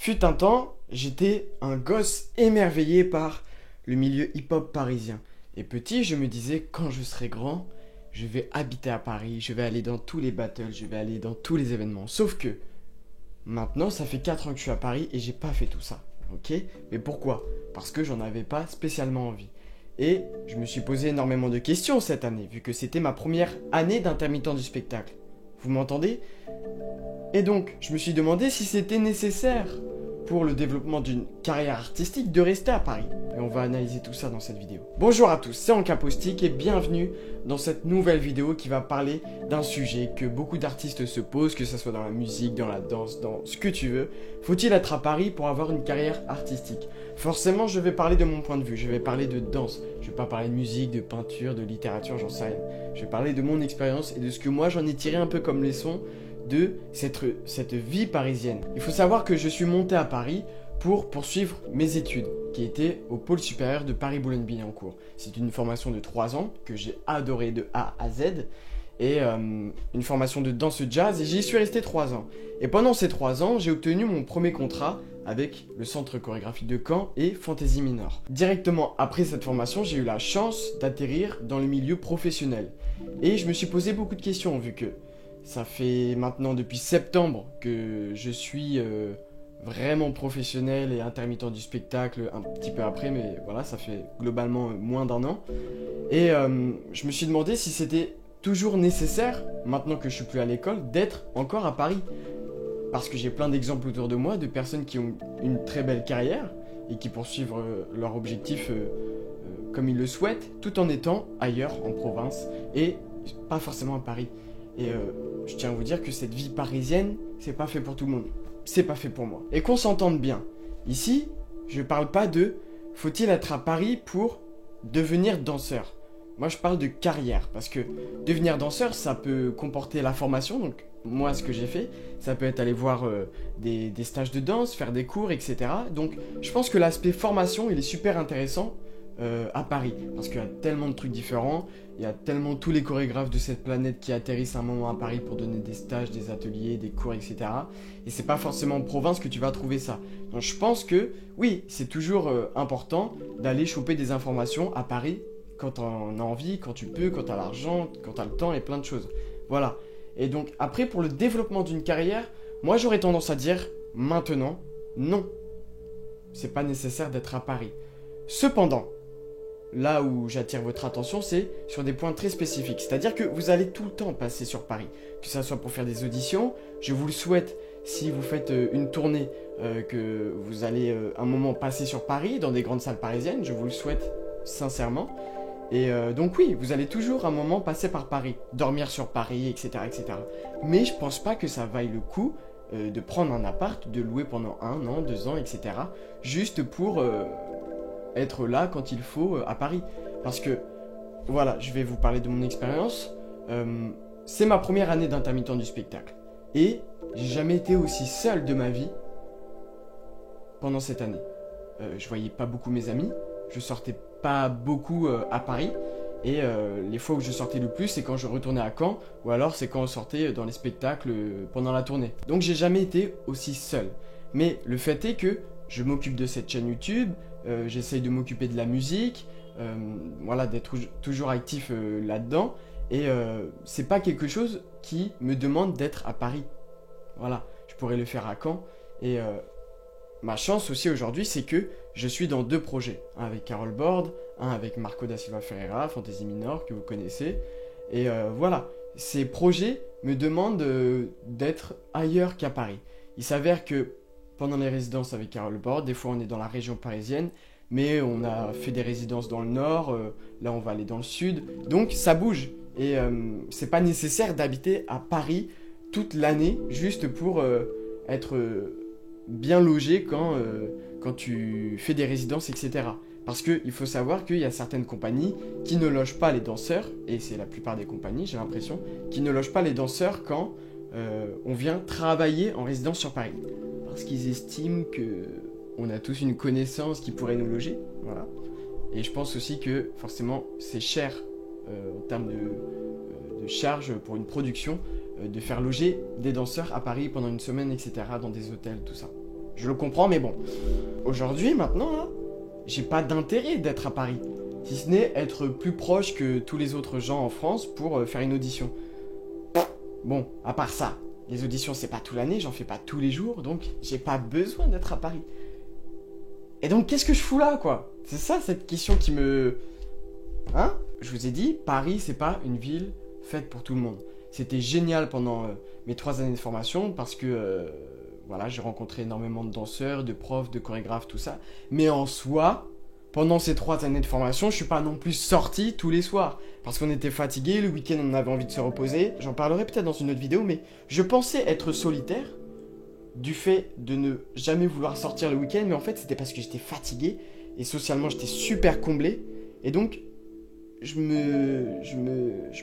Fut un temps, j'étais un gosse émerveillé par le milieu hip-hop parisien. Et petit, je me disais, quand je serai grand, je vais habiter à Paris, je vais aller dans tous les battles, je vais aller dans tous les événements. Sauf que, maintenant, ça fait 4 ans que je suis à Paris et j'ai pas fait tout ça. Ok? Mais pourquoi? Parce que j'en avais pas spécialement envie. Et je me suis posé énormément de questions cette année, vu que c'était ma première année d'intermittent du spectacle. Vous m'entendez? Et donc, je me suis demandé si c'était nécessaire pour le développement d'une carrière artistique de rester à Paris. Et on va analyser tout ça dans cette vidéo. Bonjour à tous, c'est Ancapostic et bienvenue dans cette nouvelle vidéo qui va parler d'un sujet que beaucoup d'artistes se posent, que ce soit dans la musique, dans la danse, dans ce que tu veux. Faut-il être à Paris pour avoir une carrière artistique? Forcément, je vais parler de mon point de vue, je vais parler de danse, je vais pas parler de musique, de peinture, de littérature, j'en sais rien. Je vais parler de mon expérience et de ce que moi j'en ai tiré un peu comme leçon de cette vie parisienne. Il faut savoir que je suis monté à Paris pour poursuivre mes études, qui étaient au pôle supérieur de Paris-Boulogne-Billancourt. C'est une formation de 3 ans que j'ai adoré de A à Z, et une formation de danse jazz, et j'y suis resté 3 ans. Et pendant ces 3 ans, j'ai obtenu mon premier contrat avec le Centre chorégraphique de Caen et Fantaisie Minor. Directement après cette formation, j'ai eu la chance d'atterrir dans le milieu professionnel. Et je me suis posé beaucoup de questions, vu que ça fait maintenant depuis septembre que je suis vraiment professionnel et intermittent du spectacle, un petit peu après, mais voilà, ça fait globalement moins d'un an. Et je me suis demandé si c'était toujours nécessaire, maintenant que je suis plus à l'école, d'être encore à Paris. Parce que j'ai plein d'exemples autour de moi de personnes qui ont une très belle carrière et qui poursuivent leur objectif comme ils le souhaitent, tout en étant ailleurs, en province, et pas forcément à Paris. Et je tiens à vous dire que cette vie parisienne, c'est pas fait pour tout le monde. C'est pas fait pour moi. Et qu'on s'entende bien. Ici, je parle pas de faut-il être à Paris pour devenir danseur. Moi, je parle de carrière. Parce que devenir danseur, ça peut comporter la formation. Donc, moi, ce que j'ai fait, ça peut être aller voir des stages de danse, faire des cours, etc. Donc, je pense que l'aspect formation, il est super intéressant à Paris, parce qu'il y a tellement de trucs différents, il y a tellement tous les chorégraphes de cette planète qui atterrissent à un moment à Paris pour donner des stages, des ateliers, des cours, etc. Et c'est pas forcément en province que tu vas trouver ça. Donc je pense que, oui, c'est toujours important d'aller choper des informations à Paris quand t'en as envie, quand tu peux, quand t'as l'argent, quand t'as le temps et plein de choses. Voilà. Et donc après, pour le développement d'une carrière, moi j'aurais tendance à dire, maintenant, non. C'est pas nécessaire d'être à Paris. Cependant, là où j'attire votre attention, c'est sur des points très spécifiques. C'est-à-dire que vous allez tout le temps passer sur Paris. Que ça soit pour faire des auditions, je vous le souhaite, si vous faites une tournée, que vous allez un moment passer sur Paris, dans des grandes salles parisiennes, je vous le souhaite sincèrement. Et donc oui, vous allez toujours un moment passer par Paris, dormir sur Paris, etc. etc. Mais je pense pas que ça vaille le coup de prendre un appart, de louer pendant 1 an, 2 ans, etc. Juste pour être là quand il faut à Paris. Parce que, voilà, je vais vous parler de mon expérience. C'est ma première année d'intermittent du spectacle. Et j'ai jamais été aussi seul de ma vie pendant cette année. Je voyais pas beaucoup mes amis, je sortais pas beaucoup à Paris. Et les fois où je sortais le plus, c'est quand je retournais à Caen, ou alors c'est quand on sortait dans les spectacles pendant la tournée. Donc j'ai jamais été aussi seul. Mais le fait est que je m'occupe de cette chaîne YouTube, j'essaye de m'occuper de la musique, voilà, d'être toujours actif là-dedans. Et c'est pas quelque chose qui me demande d'être à Paris. Voilà, je pourrais le faire à Caen. Et ma chance aussi aujourd'hui, c'est que je suis dans 2 projets. Un avec Carole Borde, un avec Marco da Silva Ferreira, Fantaisie Minor, que vous connaissez. Et voilà, ces projets me demandent d'être ailleurs qu'à Paris. Il s'avère que pendant les résidences avec Carole Borde, des fois on est dans la région parisienne, mais on a fait des résidences dans le nord, là on va aller dans le sud. Donc ça bouge. Et c'est pas nécessaire d'habiter à Paris toute l'année juste pour être bien logé quand tu fais des résidences, etc. Parce qu'il faut savoir qu'il y a certaines compagnies qui ne logent pas les danseurs, et c'est la plupart des compagnies, j'ai l'impression, qui ne logent pas les danseurs quand on vient travailler en résidence sur Paris. Parce qu'ils estiment qu'on a tous une connaissance qui pourrait nous loger, voilà. Et je pense aussi que forcément c'est cher en termes de charges pour une production de faire loger des danseurs à Paris pendant une semaine, etc. dans des hôtels, tout ça. Je le comprends, mais bon. Aujourd'hui, maintenant, là, j'ai pas d'intérêt d'être à Paris. Si ce n'est être plus proche que tous les autres gens en France pour faire une audition. Bon, à part ça, les auditions c'est pas toute l'année, j'en fais pas tous les jours, donc j'ai pas besoin d'être à Paris. Et donc qu'est-ce que je fous là, quoi? C'est ça cette question qui me... Hein? Je vous ai dit, Paris c'est pas une ville faite pour tout le monde. C'était génial pendant mes 3 années de formation parce que... voilà, j'ai rencontré énormément de danseurs, de profs, de chorégraphes, tout ça. Mais en soi... Pendant ces 3 années de formation, je suis pas non plus sorti tous les soirs. Parce qu'on était fatigué, le week-end on avait envie de se reposer. J'en parlerai peut-être dans une autre vidéo, mais je pensais être solitaire du fait de ne jamais vouloir sortir le week-end. Mais en fait, c'était parce que j'étais fatigué et socialement j'étais super comblé. Et donc, je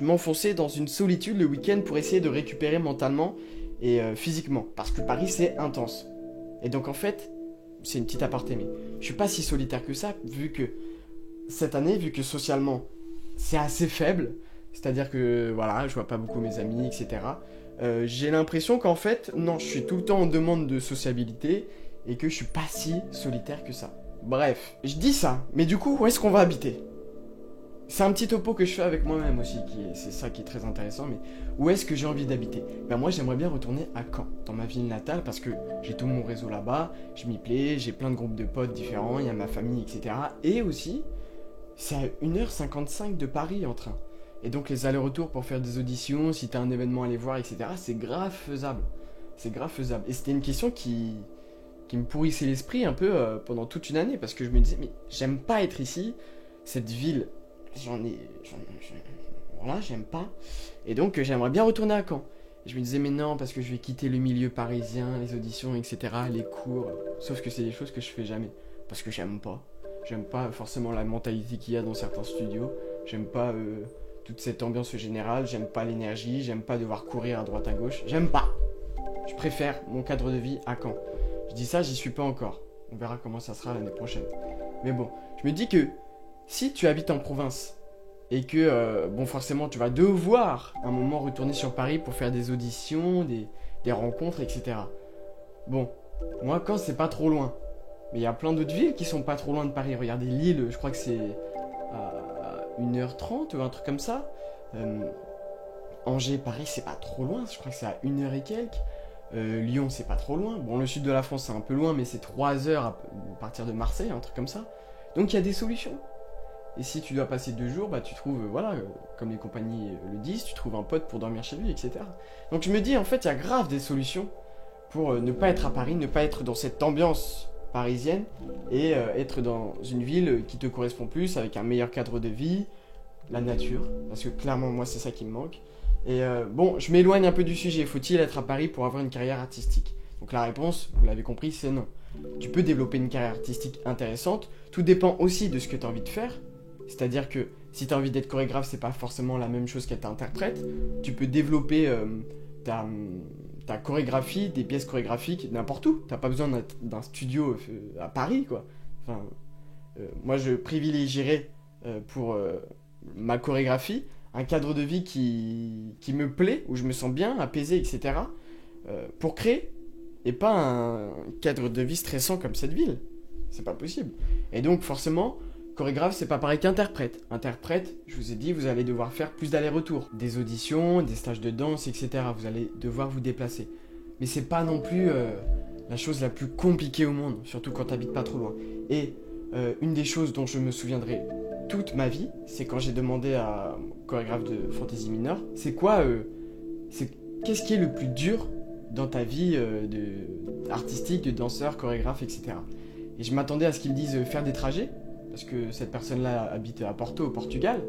m'enfonçais dans une solitude le week-end pour essayer de récupérer mentalement et physiquement. Parce que Paris, c'est intense. Et donc en fait... C'est une petite aparté, mais je suis pas si solitaire que ça, vu que cette année, vu que socialement, c'est assez faible, c'est-à-dire que, voilà, je vois pas beaucoup mes amis, etc. J'ai l'impression qu'en fait, non, je suis tout le temps en demande de sociabilité, et que je suis pas si solitaire que ça. Bref, je dis ça, mais du coup, où est-ce qu'on va habiter ? C'est un petit topo que je fais avec moi-même aussi, c'est ça qui est très intéressant, mais où est-ce que j'ai envie d'habiter ? Ben moi j'aimerais bien retourner à Caen, dans ma ville natale, parce que j'ai tout mon réseau là-bas, je m'y plais, j'ai plein de groupes de potes différents, il y a ma famille, etc. Et aussi, c'est à 1h55 de Paris en train. Et donc les allers-retours pour faire des auditions, si t'as un événement à aller voir, etc., c'est grave faisable. C'est grave faisable. Et c'était une question qui me pourrissait l'esprit un peu pendant toute une année, parce que je me disais, mais j'aime pas être ici, cette ville... Voilà, j'aime pas. Et donc, j'aimerais bien retourner à Caen. Et je me disais, mais non, parce que je vais quitter le milieu parisien, les auditions, etc., les cours. Sauf que c'est des choses que je fais jamais. Parce que j'aime pas. J'aime pas forcément la mentalité qu'il y a dans certains studios. J'aime pas toute cette ambiance générale. J'aime pas l'énergie. J'aime pas devoir courir à droite à gauche. J'aime pas. Je préfère mon cadre de vie à Caen. Je dis ça, j'y suis pas encore. On verra comment ça sera l'année prochaine. Mais bon, je me dis que si tu habites en province et que, bon, forcément, tu vas devoir un moment retourner sur Paris pour faire des auditions, des rencontres, etc. Bon, moi, Caen, c'est pas trop loin. Mais il y a plein d'autres villes qui sont pas trop loin de Paris. Regardez Lille, je crois que c'est à 1h30 ou un truc comme ça. Angers, Paris, c'est pas trop loin. Je crois que c'est à 1h et quelques. Lyon, c'est pas trop loin. Bon, le sud de la France, c'est un peu loin, mais c'est 3 heures à partir de Marseille, un truc comme ça. Donc, il y a des solutions. Et si tu dois passer 2 jours, bah tu trouves, voilà, comme les compagnies le disent, tu trouves un pote pour dormir chez lui, etc. Donc je me dis, en fait, il y a grave des solutions pour ne pas être à Paris, ne pas être dans cette ambiance parisienne et être dans une ville qui te correspond plus, avec un meilleur cadre de vie, la nature, parce que clairement, moi, c'est ça qui me manque. Et bon, je m'éloigne un peu du sujet, faut-il être à Paris pour avoir une carrière artistique ? Donc la réponse, vous l'avez compris, c'est non. Tu peux développer une carrière artistique intéressante, tout dépend aussi de ce que tu as envie de faire. C'est-à-dire que si tu as envie d'être chorégraphe, c'est pas forcément la même chose qu'être interprète. Tu peux développer ta chorégraphie, des pièces chorégraphiques n'importe où. T'as pas besoin d'un studio à Paris, quoi. Enfin, moi, je privilégierais pour ma chorégraphie un cadre de vie qui me plaît, où je me sens bien, apaisé, etc. Pour créer, et pas un cadre de vie stressant comme cette ville. C'est pas possible. Et donc, forcément... Chorégraphe, c'est pas pareil qu'interprète. Interprète, je vous ai dit, vous allez devoir faire plus d'allers-retours. Des auditions, des stages de danse, etc. Vous allez devoir vous déplacer. Mais c'est pas non plus la chose la plus compliquée au monde, surtout quand t'habites pas trop loin. Et une des choses dont je me souviendrai toute ma vie, c'est quand j'ai demandé à un chorégraphe de Fantasy Minor, c'est quoi, qu'est-ce qui est le plus dur dans ta vie artistique, de danseur, chorégraphe, etc. Et je m'attendais à ce qu'il me dise faire des trajets, parce que cette personne-là habite à Porto, au Portugal.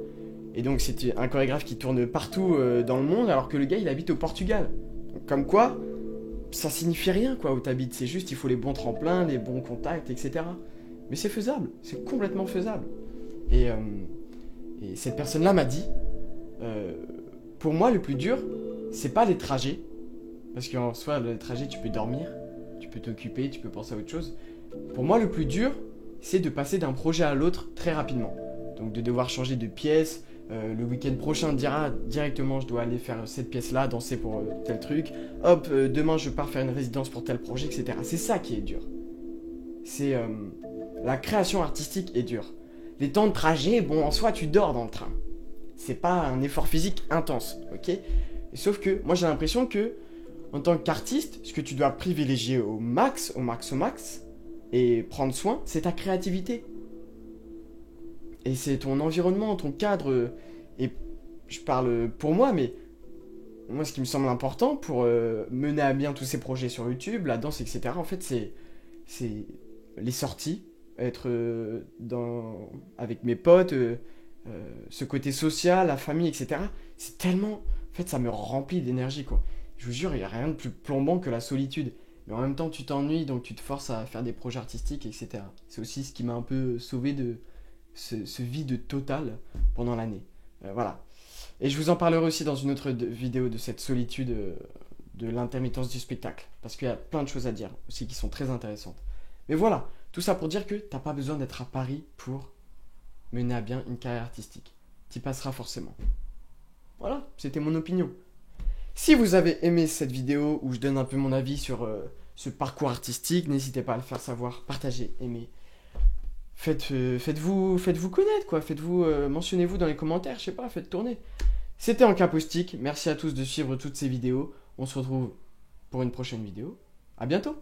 Et donc c'était un chorégraphe qui tourne partout dans le monde, alors que le gars, il habite au Portugal. Donc, comme quoi, ça signifie rien, quoi, où t'habites. C'est juste, il faut les bons tremplins, les bons contacts, etc. Mais c'est faisable, c'est complètement faisable. Et cette personne-là m'a dit, pour moi, le plus dur, c'est pas les trajets. Parce qu'en soi, les trajets, tu peux dormir, tu peux t'occuper, tu peux penser à autre chose. Pour moi, le plus dur, c'est de passer d'un projet à l'autre très rapidement. Donc de devoir changer de pièce, le week-end prochain dira directement je dois aller faire cette pièce-là, danser pour tel truc, hop, demain je pars faire une résidence pour tel projet, etc. C'est ça qui est dur. c'est la création artistique est dure. Les temps de trajet, bon, en soi, tu dors dans le train. C'est pas un effort physique intense, ok? Sauf que moi, j'ai l'impression que, en tant qu'artiste, ce que tu dois privilégier au max, et prendre soin, c'est ta créativité. Et c'est ton environnement, ton cadre. Et je parle pour moi, mais moi, ce qui me semble important pour mener à bien tous ces projets sur YouTube, la danse, etc., en fait, c'est les sorties, être avec mes potes, ce côté social, la famille, etc. C'est tellement... En fait, ça me remplit d'énergie, quoi. Je vous jure, il n'y a rien de plus plombant que la solitude. Mais en même temps, tu t'ennuies, donc tu te forces à faire des projets artistiques, etc. C'est aussi ce qui m'a un peu sauvé de ce vide total pendant l'année. Voilà. Et je vous en parlerai aussi dans une autre vidéo de cette solitude, de l'intermittence du spectacle. Parce qu'il y a plein de choses à dire aussi qui sont très intéressantes. Mais voilà, tout ça pour dire que t'as pas besoin d'être à Paris pour mener à bien une carrière artistique. T'y passeras forcément. Voilà, c'était mon opinion. Si vous avez aimé cette vidéo où je donne un peu mon avis sur ce parcours artistique, n'hésitez pas à le faire savoir, partagez, aimez. Faites-vous connaître, quoi. Mentionnez-vous dans les commentaires, je sais pas, faites tourner. C'était Encapoustique, merci à tous de suivre toutes ces vidéos. On se retrouve pour une prochaine vidéo. À bientôt.